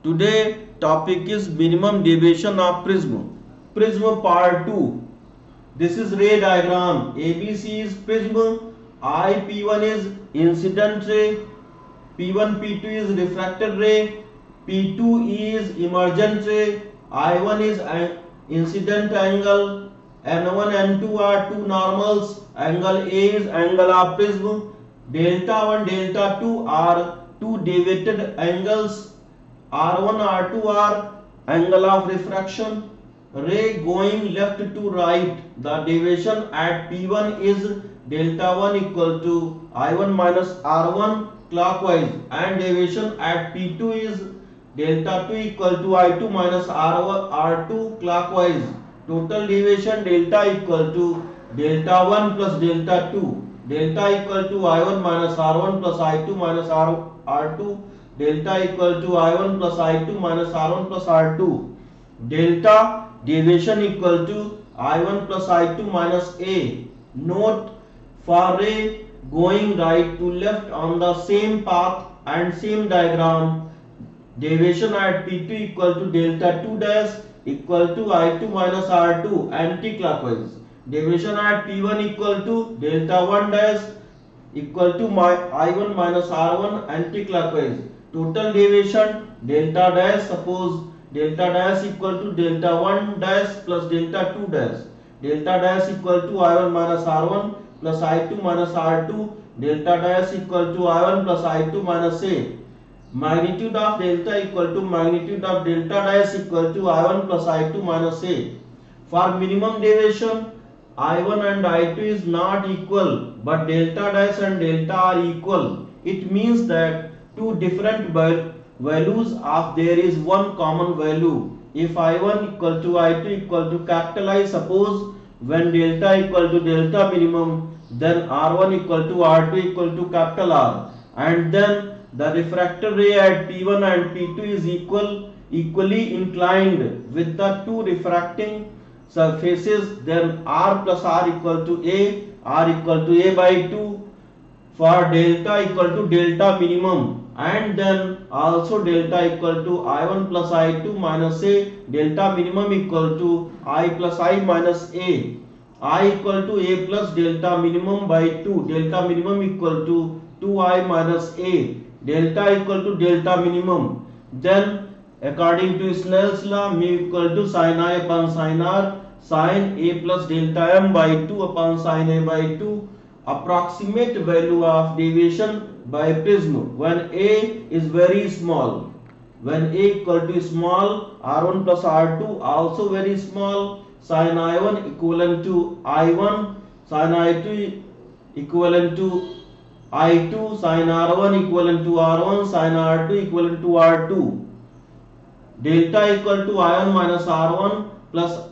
Today topic is minimum deviation of prism. Prism part 2. This is ray diagram. ABC is prism. P1 is incident ray. P1 P2 is refracted ray. P2 is emergent ray. I1 is incident angle. N1 N2 are two normals. Angle A is angle of prism. Delta 1 delta 2 are two deviated angles. R1 R2 are angle of refraction. Ray going left to right, the deviation at P1 is delta 1 equal to I1 minus R1 clockwise, and deviation at P2 is delta 2 equal to I2 minus R2 clockwise. Total deviation delta equal to delta 1 plus delta 2. Delta equal to I1 minus R1 plus I2 minus R2. Delta equal to I1 plus I2 minus R1 plus R2. Delta deviation equal to I1 plus I2 minus A. Note, for ray going right to left on the same path and same diagram, deviation at P2 equal to delta 2 dash equal to I2 minus R2 anti-clockwise. Deviation at P1 equal to delta 1 dash equal to I1 minus R1 anti-clockwise. Total deviation delta dash, suppose delta dash equal to delta 1 dash plus delta 2 dash. Delta dash equal to I1 minus R1 plus I2 minus R2. Delta dash equal to I1 plus I2 minus A. Magnitude of delta equal to magnitude of delta dash equal to I1 plus I2 minus A. For minimum deviation, I1 and I2 is not equal, but delta dash and delta are equal. It means that two different values of there is one common value. If I1 equal to I2 equal to capital I, suppose when delta equal to delta minimum, then R1 equal to R2 equal to capital R, and then the refracted ray at P1 and P2 is equally inclined with the two refracting surfaces, then R plus R equal to A, R equal to A by 2 for delta equal to delta minimum, and then also delta equal to I1 plus I2 minus A, delta minimum equal to I plus I minus A, I equal to A plus delta minimum by 2, delta minimum equal to 2I minus A, delta equal to delta minimum. Then according to Snell's law, mu equal to sin I upon sin R, sin A plus delta m by 2 upon sin A by 2. Approximate value of deviation by prism when A is very small. When A equal to small, R1 plus R2 also very small, sin I1 equivalent to I1, sin I2 equivalent to I2, sin R1 equivalent to R1, sin R2 equivalent to R2. Delta equal to I1 minus R1 plus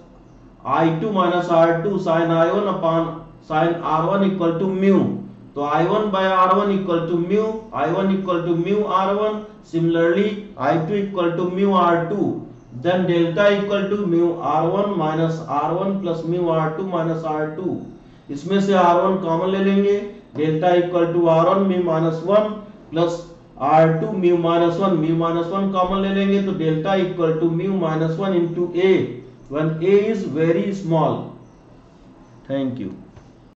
I2 minus R2, sin I1 upon sin R1 equal to mu. So I1 by R1 equal to mu, I1 equal to mu R1. Similarly, I2 equal to mu R2. Then delta equal to mu R1 minus R1 plus mu R2 minus R2. इसमें से R1 common ले लेंगे, delta equal to R1 mu minus 1 plus R2 mu minus 1 common ले लेंगे, तो delta equal to mu minus 1 into A when A is very small. Thank you.